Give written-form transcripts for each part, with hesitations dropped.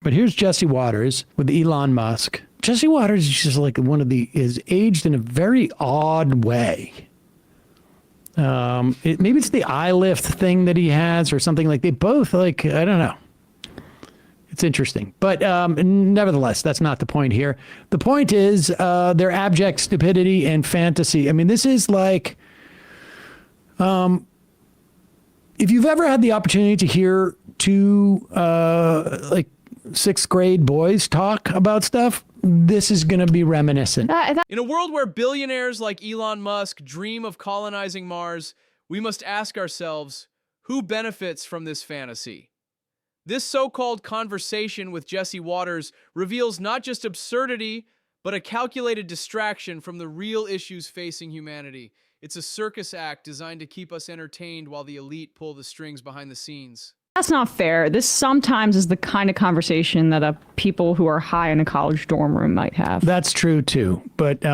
But here's Jesse Waters with Elon Musk. Jesse Waters is just like is aged in a very odd way. Maybe it's the eye lift thing that he has or something. Like they both I don't know. It's interesting. But nevertheless, that's not the point here. The point is their abject stupidity and fantasy. I mean, this is like, if you've ever had the opportunity to hear two sixth grade boys talk about stuff, this is going to be reminiscent. In a world where billionaires like Elon Musk dream of colonizing Mars, we must ask ourselves, who benefits from this fantasy? This so-called conversation with Jesse Waters reveals not just absurdity, but a calculated distraction from the real issues facing humanity. It's a circus act designed to keep us entertained while the elite pull the strings behind the scenes. That's not fair. This sometimes is the kind of conversation that people who are high in a college dorm room might have. That's true, too. But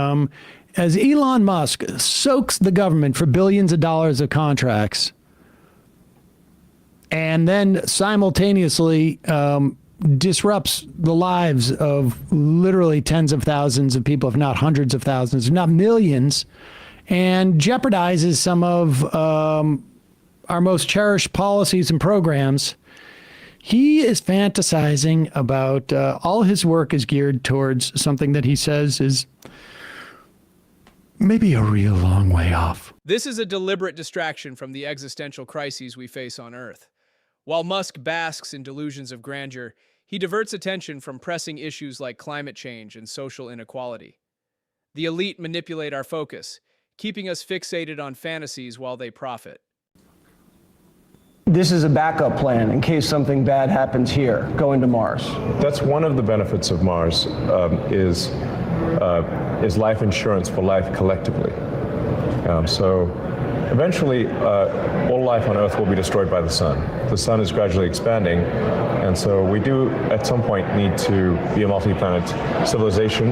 as Elon Musk soaks the government for billions of dollars of contracts, and then simultaneously disrupts the lives of literally tens of thousands of people, if not hundreds of thousands, if not millions, and jeopardizes some of our most cherished policies and programs. He is fantasizing about all his work is geared towards something that he says is maybe a real long way off. This is a deliberate distraction from the existential crises we face on Earth. While Musk basks in delusions of grandeur, he diverts attention from pressing issues like climate change and social inequality. The elite manipulate our focus, keeping us fixated on fantasies while they profit. This is a backup plan in case something bad happens here, going to Mars. That's one of the benefits of Mars, is life insurance for life collectively. So eventually, all life on Earth will be destroyed by the sun. The sun is gradually expanding, and so we do, at some point, need to be a multi-planet civilization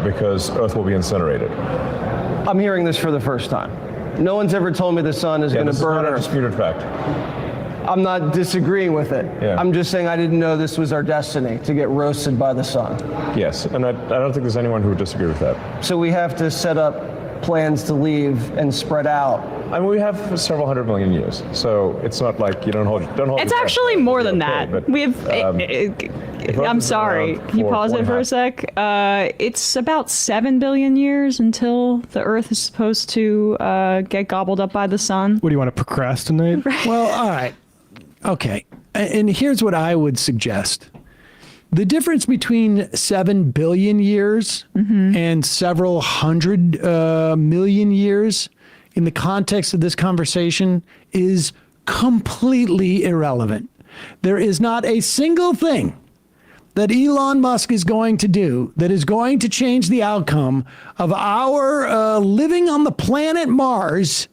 because Earth will be incinerated. I'm hearing this for the first time. No one's ever told me the sun is going to burn Earth. This is not a disputed fact. I'm not disagreeing with it. Yeah. I'm just saying I didn't know this was our destiny, to get roasted by the sun. Yes, and I don't think there's anyone who would disagree with that. So we have to set up plans to leave and spread out. I mean, we have several 100 million years, so it's not like you don't hold. It's actually more than that. But, We have. I'm sorry. Can you pause it for a sec? It's about 7 billion years until the Earth is supposed to get gobbled up by the sun. What do you want to procrastinate? Well, all right. Okay. And here's what I would suggest. The difference between 7 billion years and several hundred million years in the context of this conversation is completely irrelevant. There is not a single thing that Elon Musk is going to do that is going to change the outcome of our living on the planet Mars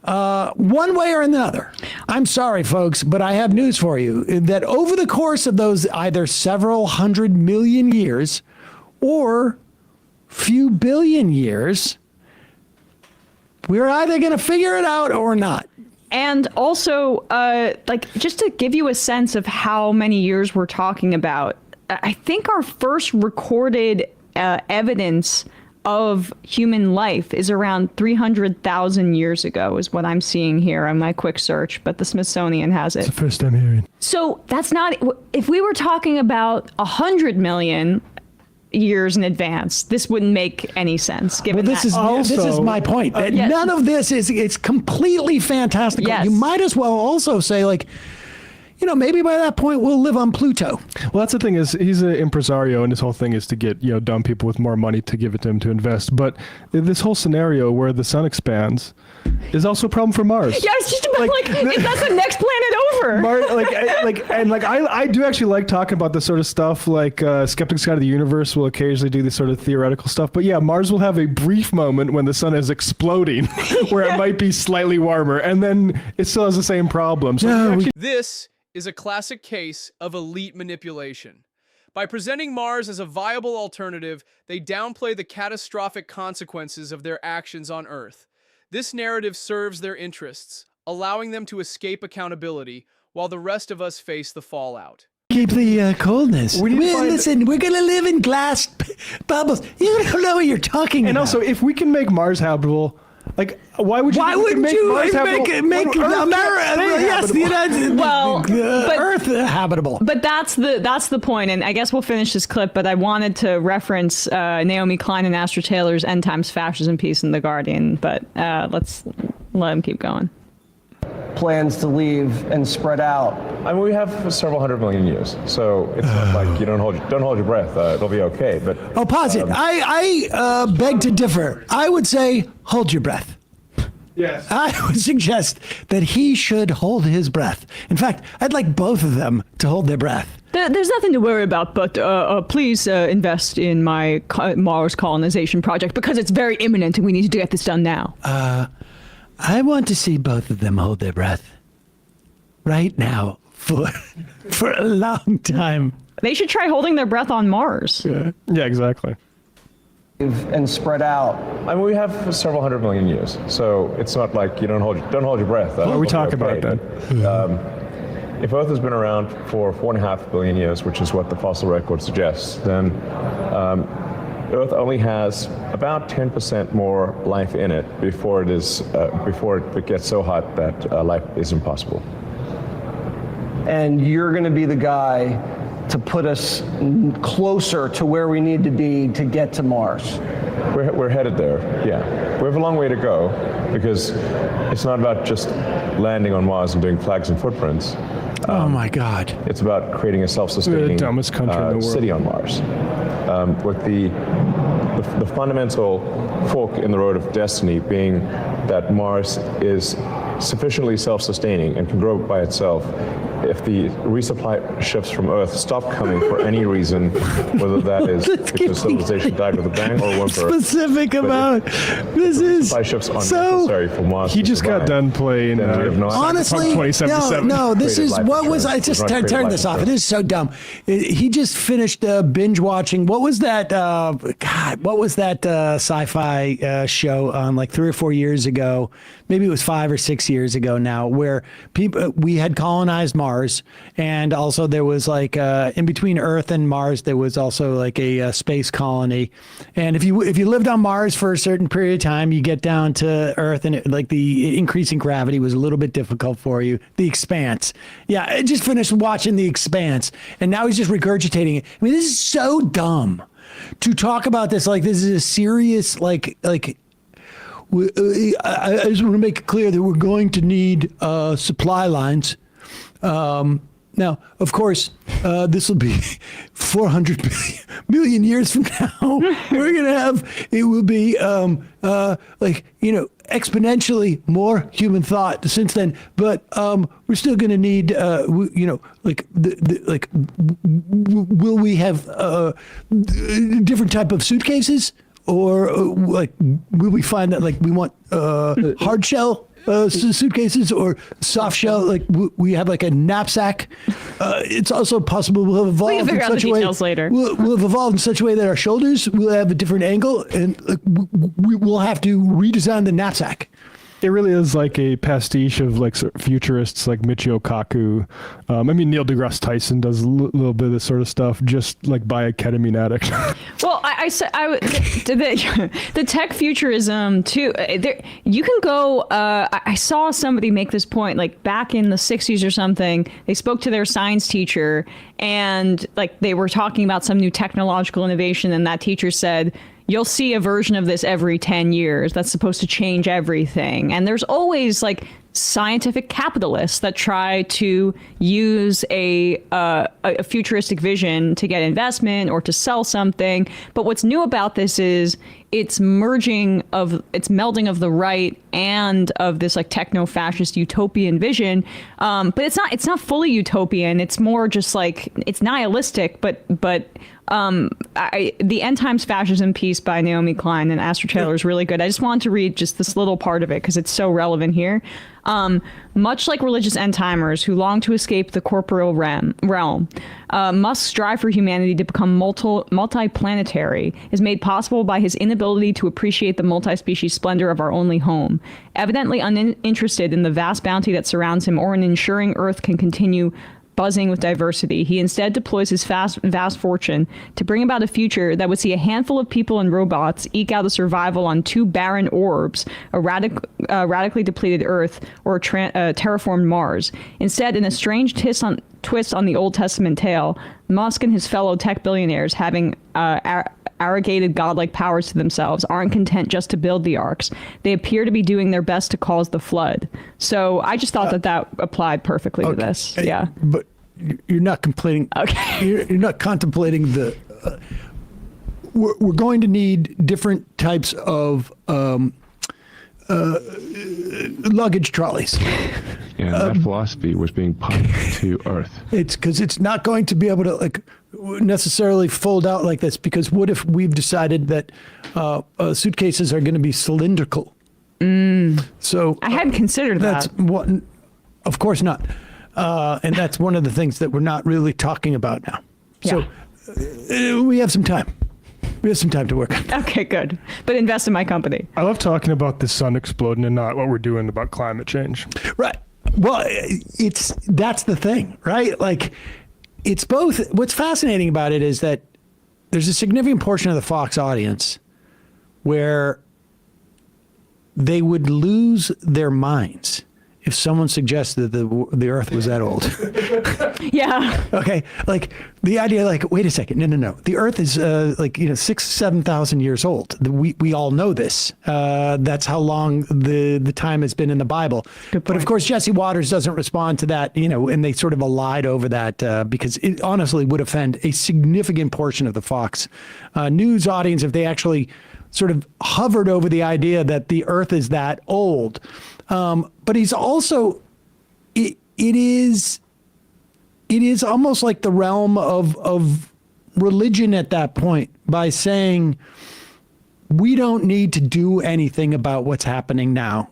one way or another. I'm sorry, folks, but I have news for you that over the course of those either several hundred million years or few billion years, we're either going to figure it out or not. And also, just to give you a sense of how many years we're talking about, I think our first recorded evidence of human life is around 300,000 years ago, is what I'm seeing here on my quick search, but the Smithsonian has it. It's the first time hearing. So that's not, if we were talking about 100 million years in advance, this wouldn't make any sense. Given this is my point. That yes. None of this it's completely fantastical. Yes. You might as well also say, like, maybe by that point we'll live on Pluto. Well, that's the thing, is he's an impresario, and his whole thing is to get dumb people with more money to give it to him to invest. But this whole scenario where the sun expands is also a problem for Mars. Yeah, it's just about that's the next planet over. I do actually like talking about this sort of stuff. Like Skeptics Guide to the Universe will occasionally do this sort of theoretical stuff. But yeah, Mars will have a brief moment when the sun is exploding, where it might be slightly warmer, and then it still has the same problem. So This is a classic case of elite manipulation. By presenting Mars as a viable alternative, they downplay the catastrophic consequences of their actions on Earth. This narrative serves their interests, allowing them to escape accountability while the rest of us face the fallout. keep the coldness. We need to find- Listen, we're gonna live in glass bubbles. You don't know what you're talking And about. also, if we can make Mars habitable, like, why would you? Why think we can wouldn't you Mars make habitable make when Earth can't America? stay Yes, the habitable? United Well, but- Earth habitable. But that's the point, and I guess we'll finish this clip. But I wanted to reference Naomi Klein and Astra Taylor's "End Times Fascism" piece in the Guardian. But let's let him keep going. Plans to leave and spread out. I mean, we have several 100 million years, so it's not like you don't hold your breath. It'll be okay. But Oh, pause it. I beg to differ. I would say hold your breath. Yes. I would suggest that he should hold his breath. In fact, I'd like both of them to hold their breath. There's nothing to worry about, but please invest in my Mars colonization project because it's very imminent and we need to get this done now. I want to see both of them hold their breath right now for a long time. They should try holding their breath on Mars. Yeah, exactly. And spread out. I mean, we have several 100 million years, so it's not like you don't hold your breath. What are we It'll be talking about okay. then? If Earth has been around for 4.5 billion years, which is what the fossil record suggests, then Earth only has about 10% more life in it before it gets so hot that life is impossible. And you're going to be the guy to put us closer to where we need to be to get to Mars. We're headed there, yeah. We have a long way to go because it's not about just landing on Mars and doing flags and footprints. Oh my God. It's about creating a self-sustaining We're the dumbest country in the world. city on Mars. With the fundamental fork in the road of destiny being that Mars is sufficiently self-sustaining and can grow by itself. If the resupply ships from Earth stop coming for any reason, whether that is because civilization died with a bang or a whimper. Specific about this is Resupply ships aren't so. necessary for Mars. He to just got survive. done playing. Then we have no Honestly, Cyberpunk 2077. no. This Created is life what was I insurance. just We're not turn creating this life off. It is so dumb. He just finished binge watching. What was that? God, what was that sci-fi show on like 3 or 4 years ago? Maybe it was 5 or 6 years ago now, where we had colonized Mars, and also there was like in between Earth and Mars, there was also like a space colony. And if you lived on Mars for a certain period of time, you get down to Earth, and like the increasing gravity was a little bit difficult for you. The Expanse, yeah, I just finished watching The Expanse, and now he's just regurgitating it. I mean, this is so dumb to talk about this like this is a serious like. I just want to make it clear that we're going to need supply lines. Now, of course, this will be 400 million years from now. We're going to have, it will be exponentially more human thought since then. But we're still going to need, will we have different type of suitcases? Or will we find that we want hard shell suitcases or soft shell? Like we have a knapsack. It's also possible we'll have evolved in figure out the such a way. details later. We'll have evolved in such a way that our shoulders will have a different angle, and we will have to redesign the knapsack. It really is like a pastiche of futurists like Michio Kaku. Neil deGrasse Tyson does a little bit of this sort of stuff, just by a ketamine addict. Well, the tech futurism too. You can go. I saw somebody make this point back in the 60s or something. They spoke to their science teacher, and they were talking about some new technological innovation, and that teacher said, you'll see a version of this every 10 years that's supposed to change everything. And there's always scientific capitalists that try to use a futuristic vision to get investment or to sell something. But what's new about this is it's melding of the right and of this techno-fascist utopian vision. But it's not fully utopian. It's more just it's nihilistic, but the End Times Fascism piece by Naomi Klein and Astra Taylor is really good. I just wanted to read just this little part of it because it's so relevant here. Much like religious end-timers who long to escape the corporeal realm, Musk's drive for humanity to become multi-planetary is made possible by his inability to appreciate the multi-species splendor of our only home. Evidently uninterested in the vast bounty that surrounds him or in ensuring Earth can continue buzzing with diversity. He instead deploys his vast fortune to bring about a future that would see a handful of people and robots eke out a survival on 2 barren orbs, a radically depleted Earth or a terraformed Mars. Instead, in a strange twist on the Old Testament tale, Musk and his fellow tech billionaires, having arrogated godlike powers to themselves, aren't content just to build the arcs. They appear to be doing their best to cause the flood. So I just thought that applied perfectly to this. Yeah. But you're not completing. Okay. You're not contemplating the. We're going to need different types of luggage trolleys. Yeah, that philosophy was being pumped to Earth. It's because it's not going to be able to necessarily fold out like this. Because what if we've decided that suitcases are going to be cylindrical? So I hadn't considered that's that. one. Of course not. And that's one of the things that we're not really talking about now. So we have some time. We have some time to work on. Okay, good. But invest in my company. I love talking about the sun exploding and not what we're doing about climate change. Right. Well, that's the thing, right? Like, it's both. What's fascinating about it is that there's a significant portion of the Fox audience where they would lose their minds if someone suggested that the Earth was that old. Yeah. Okay, like the idea, like, wait a second, no. The Earth is 6,000-7,000 years old. We all know this. That's how long the time has been in the Bible. But of course, Jesse Waters doesn't respond to that, and they sort of allied over that because it honestly would offend a significant portion of the Fox News audience if they actually sort of hovered over the idea that the Earth is that old. But he's also, it is almost like the realm of religion at that point by saying, we don't need to do anything about what's happening now.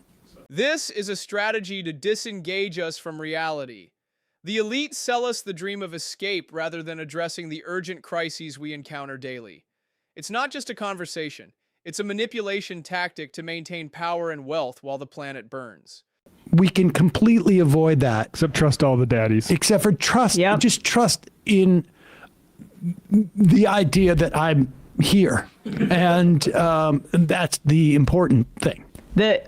This is a strategy to disengage us from reality. The elite sell us the dream of escape rather than addressing the urgent crises we encounter daily. It's not just a conversation. It's a manipulation tactic to maintain power and wealth while the planet burns. We can completely avoid that. Except trust all the daddies. Except for trust. Yep. Just trust in the idea that I'm here. And that's the important thing.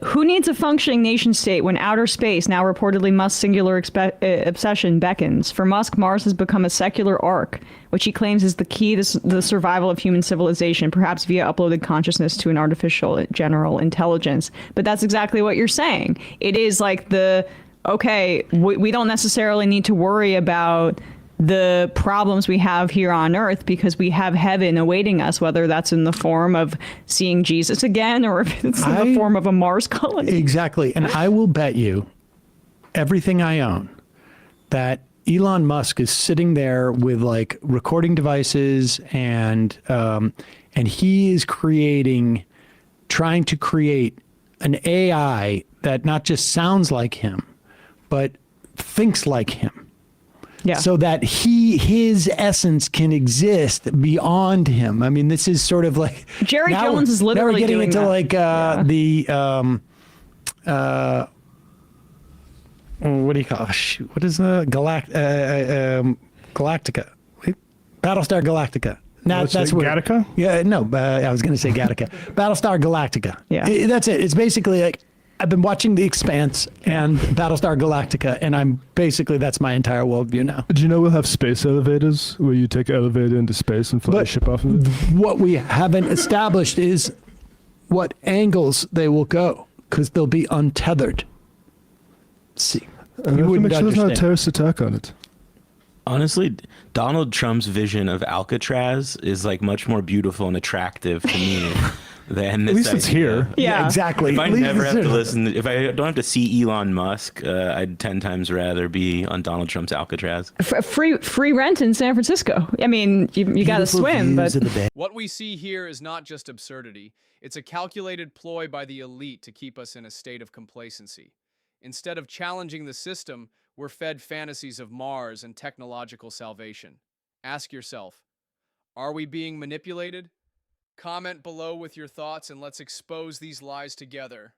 Who needs a functioning nation state when outer space, now reportedly Musk's singular obsession, beckons? For Musk, Mars has become a secular ark, which he claims is the key to the survival of human civilization, perhaps via uploaded consciousness to an artificial general intelligence. But that's exactly what you're saying. It is like we don't necessarily need to worry about the problems we have here on Earth because we have heaven awaiting us, whether that's in the form of seeing Jesus again or if it's in the form of a Mars colony. Exactly. And I will bet you everything I own that Elon Musk is sitting there with like recording devices and he is trying to create an AI that not just sounds like him, but thinks like him. Yeah. So that his essence can exist beyond him. I mean, this is sort of like Jerry Jones is literally now we're getting doing into that. Like what do you call it? Shoot, what is the Galactica? Battlestar Galactica. That's what Gattaca? Yeah, no, I was going to say Gattaca. Battlestar Galactica. Yeah, that's it. It's basically like I've been watching The Expanse and Battlestar Galactica, and that's my entire worldview now. Did you know we'll have space elevators where you take an elevator into space and fly a ship off of it? What we haven't established is what angles they will go, because they'll be untethered. See, you wouldn't make sure there's not a understand. terrorist attack on it. Honestly, Donald Trump's vision of Alcatraz is like much more beautiful and attractive to me than this. At least it's here. Yeah, exactly. If I At least never it's have to here. listen, if I don't have to see Elon Musk, I'd 10 times rather be on Donald Trump's Alcatraz. free rent in San Francisco. I mean, you got to swim, but What we see here is not just absurdity. It's a calculated ploy by the elite to keep us in a state of complacency. Instead of challenging the system, we're fed fantasies of Mars and technological salvation. Ask yourself, are we being manipulated? Comment below with your thoughts and let's expose these lies together.